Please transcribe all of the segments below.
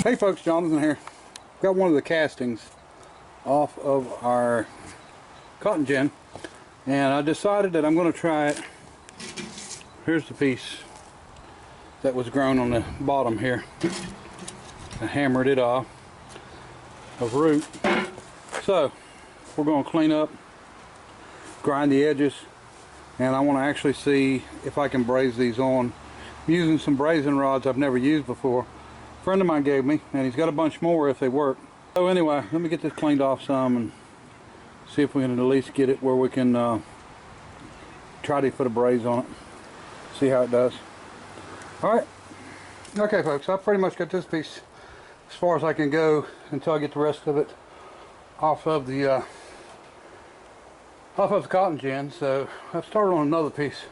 Hey folks, Jonathan here. Got one of the castings off of our cotton gin, and I decided that I'm going to try it. Here's the piece that was grown on the bottom here. I hammered it off of root. So we're going to clean up, grind the edges, and I want to actually see if I can braise these on. I'm using some braising rods I've never used before. A friend of mine gave me, and he's got a bunch more if they work. So anyway, let me get this cleaned off some and see if we can at least get it where we can try to put a braise on it. See how it does. Alright. Okay folks, I pretty much got this piece as far as I can go until I get the rest of it off of the cotton gin. So I've started on another piece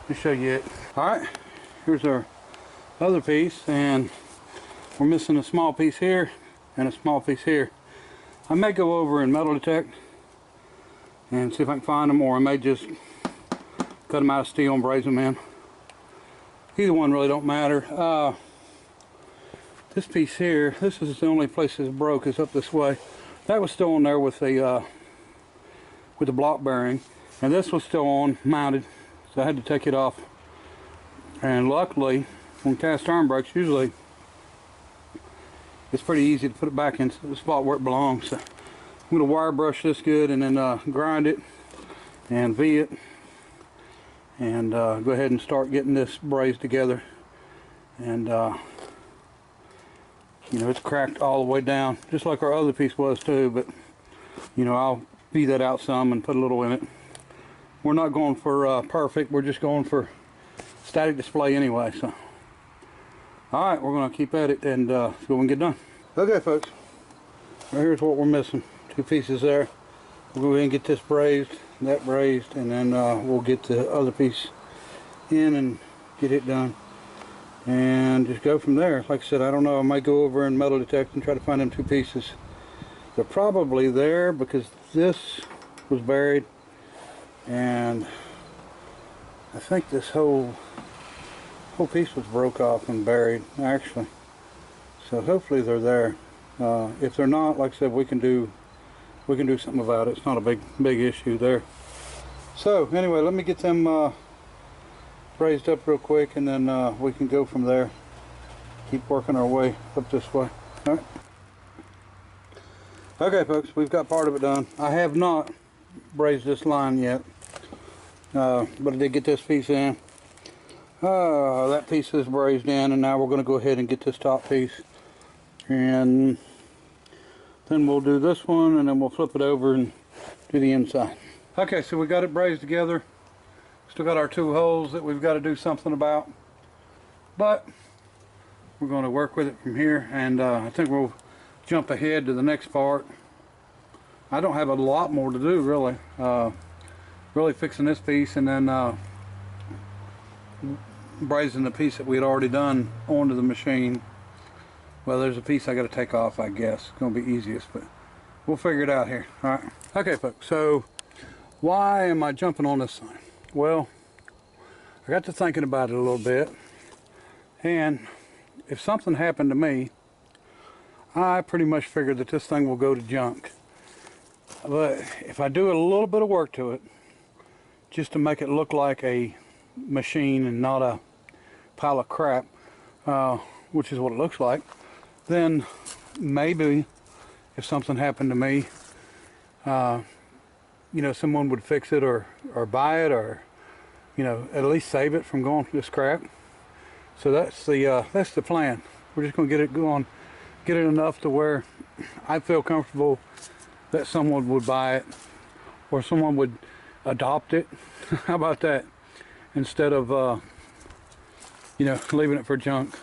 to show you it. Alright, here's our other piece, and we're missing a small piece here and a small piece here. I may go over and metal detect and see if I can find them, or I may just cut them out of steel and braise them in. Either one really don't matter. This piece here, this is the only place that's broke, is up this way. That was still on there with the block bearing, and this was still on, mounted, so I had to take it off. And luckily, when cast iron breaks, usually it's pretty easy to put it back into the spot where it belongs. So I'm going to wire brush this good and then grind it and V it, and go ahead and start getting this braised together. And you know, it's cracked all the way down, just like our other piece was too, but you know, I'll V that out some and put a little in it. We're not going for perfect, we're just going for static display anyway. So alright, we're going to keep at it and see what we can get done. Okay folks, right here's what we're missing. Two pieces there. We'll go ahead and get this braised, that braised, and then we'll get the other piece in and get it done. And just go from there. Like I said, I don't know, I might go over and metal detect and try to find them two pieces. They're probably there because this was buried, and I think this whole piece was broke off and buried actually. So hopefully they're there. If they're not, like I said, we can do something about it. It's not a big issue there. So anyway, let me get them braised up real quick, and then we can go from there. Keep working our way up this way. All right. Okay folks, we've got part of it done. I have not braised this line yet, but I did get this piece in. That piece is braised in, and now we're going to go ahead and get this top piece, and then we'll do this one, and then we'll flip it over and do the inside. Okay, so we got it braised together. Still got our two holes that we've got to do something about, but we're going to work with it from here, and I think we'll jump ahead to the next part. I don't have a lot more to do really. Really fixing this piece, and then braising the piece that we had already done onto the machine. Well, there's a piece I got to take off, I guess. It's going to be easiest, but we'll figure it out here. Alright. Okay folks, so why am I jumping on this thing? Well, I got to thinking about it a little bit, and if something happened to me, I pretty much figured that this thing will go to junk. But if I do a little bit of work to it, just to make it look like a machine and not a pile of crap, which is what it looks like, then maybe if something happened to me, you know, someone would fix it or buy it, or you know, at least save it from going to scrap. So that's the plan. We're just going to get it going, get it enough to where I feel comfortable that someone would buy it, or someone would adopt it. How about that? Instead of you know, leaving it for junk.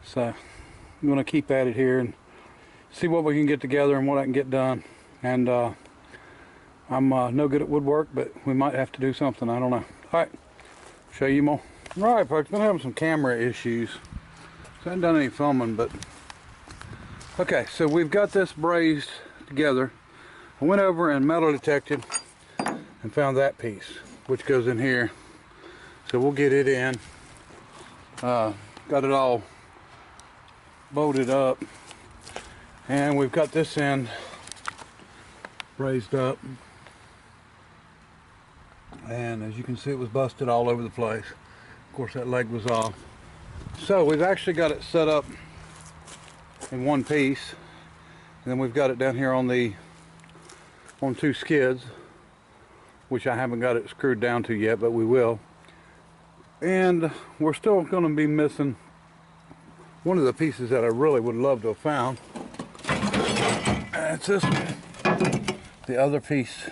So I'm going to keep at it here and see what we can get together and what I can get done. And I'm no good at woodwork, but we might have to do something. I don't know. Alright, show you more. Alright folks, been having some camera issues, so I haven't done any filming, but okay, so we've got this braised together. I went over and metal detected and found that piece, which goes in here. So we'll get it in. Got it all bolted up, and we've got this end raised up, and as you can see, it was busted all over the place. Of course, that leg was off. So we've actually got it set up in one piece, and then we've got it down here on two skids, which I haven't got it screwed down to yet, but we will. And we're still going to be missing one of the pieces that I really would love to have found. And it's this one, the other piece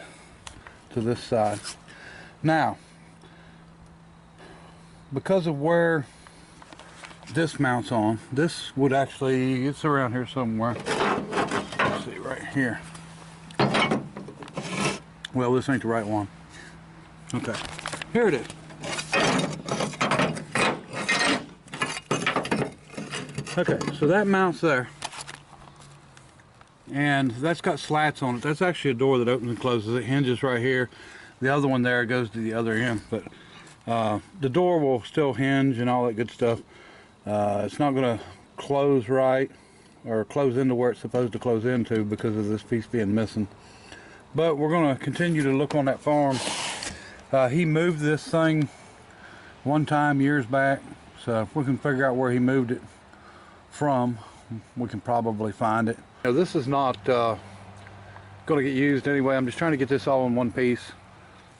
to this side. Now, because of where this mounts on, this would actually, it's around here somewhere. Let's see, right here. Well, this ain't the right one. Okay, here it is. Okay, so that mounts there, and that's got slats on it. That's actually a door that opens and closes. It hinges right here. The other one there goes to the other end, but the door will still hinge and all that good stuff. It's not going to close right, or close into where it's supposed to close into because of this piece being missing. But we're going to continue to look on that farm. He moved this thing one time years back, so if we can figure out where he moved it from, we can probably find it. Now, this is not going to get used anyway. I'm just trying to get this all in one piece,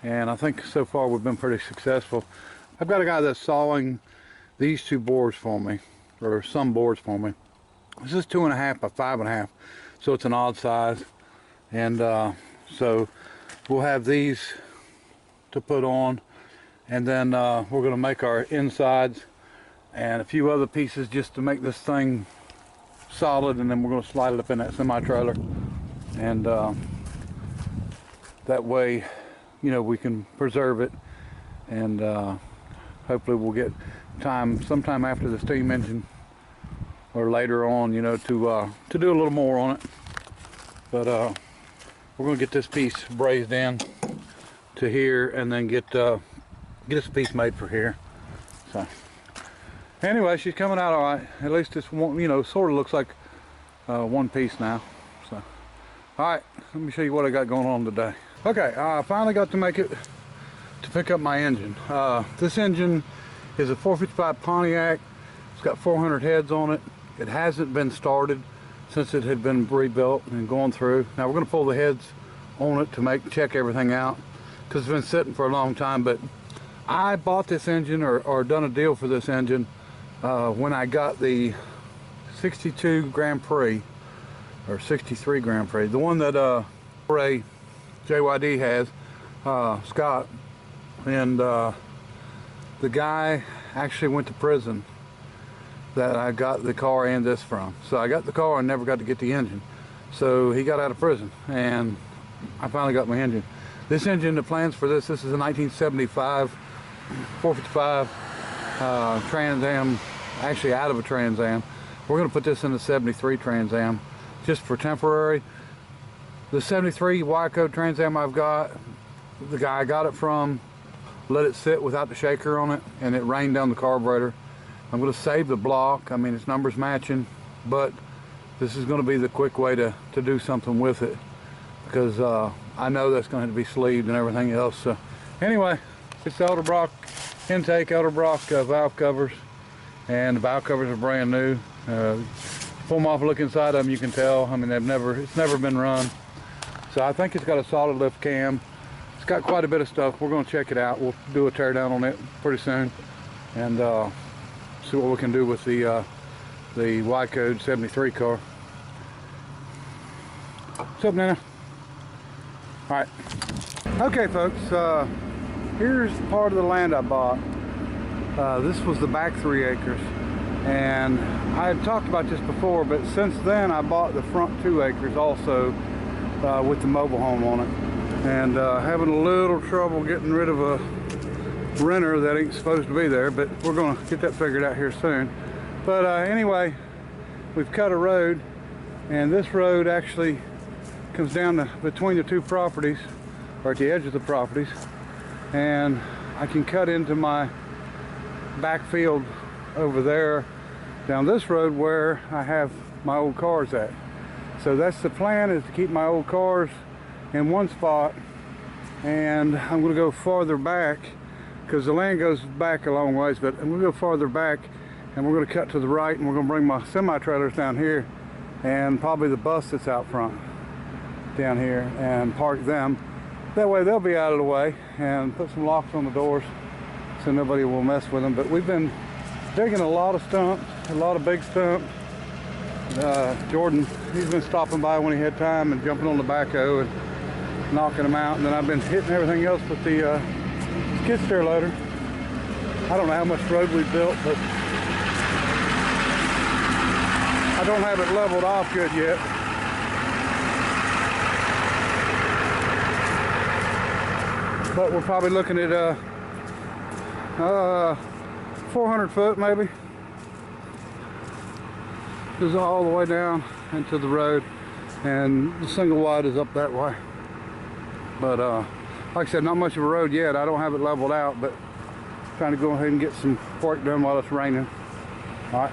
and I think so far we've been pretty successful. I've got a guy that's sawing these two boards for me, or some boards for me. This is 2.5 by 5.5, so it's an odd size, and so we'll have these to put on, and then we're going to make our insides and a few other pieces just to make this thing solid, and then we're going to slide it up in that semi-trailer, and that way, you know, we can preserve it, and hopefully we'll get time sometime after the steam engine or later on, you know, to do a little more on it. But we're going to get this piece brazed in to here, and then get this piece made for here. So anyway, she's coming out all right. At least this one, you know, sort of looks like one piece now. So, all right, let me show you what I got going on today. Okay, I finally got to make it to pick up my engine. This engine is a 455 Pontiac. It's got 400 heads on it. It hasn't been started since it had been rebuilt and going through. Now we're going to pull the heads on it to check everything out, because it's been sitting for a long time. But I bought this engine, or done a deal for this engine, when I got the 62 Grand Prix, or 63 Grand Prix, the one that Ray JYD has, Scott, and the guy actually went to prison that I got the car and this from. So I got the car and never got to get the engine. So he got out of prison, and I finally got my engine. This engine, the plans for this is a 1975 455 Trans Am, actually out of a Trans Am. We're going to put this in the 73 Trans Am just for temporary. The 73 Y-code Trans Am I've got, the guy I got it from let it sit without the shaker on it, and it rained down the carburetor. I'm going to save the block. I mean, its numbers matching, but this is going to be the quick way to do something with it, because I know that's going to have to be sleeved and everything else. So anyway, it's the Edelbrock intake, Edelbrock valve covers, and the valve covers are brand new. Pull them off, look inside of them, you can tell. I mean, it's never been run. So I think it's got a solid lift cam. It's got quite a bit of stuff. We're going to check it out. We'll do a tear down on it pretty soon, and see what we can do with the Y-code 73 car. What's up, Nana? All right. Okay, folks. Here's part of the land I bought. This was the back 3 acres, and I had talked about this before, but since then I bought the front 2 acres also, with the mobile home on it, and having a little trouble getting rid of a renter that ain't supposed to be there, but we're going to get that figured out here soon. But anyway, we've cut a road, and this road actually comes down between the 2 properties, or at the edge of the properties, and I can cut into my back field over there down this road where I have my old cars at. So that's the plan, is to keep my old cars in one spot, and I'm going to go farther back because the land goes back a long ways, but I'm going to go farther back and we're going to cut to the right, and we're going to bring my semi-trailers down here and probably the bus that's out front down here and park them. That way they'll be out of the way, and put some locks on the doors so nobody will mess with them. But we've been digging a lot of stumps, a lot of big stumps. Jordan, he's been stopping by when he had time and jumping on the backhoe and knocking them out. And then I've been hitting everything else with the skid steer loader. I don't know how much road we built, but I don't have it leveled off good yet. But we're probably looking at 400 foot maybe. This is all the way down into the road, and the single wide is up that way. But like I said, not much of a road yet. I don't have it leveled out, but trying to go ahead and get some work done while it's raining. All right.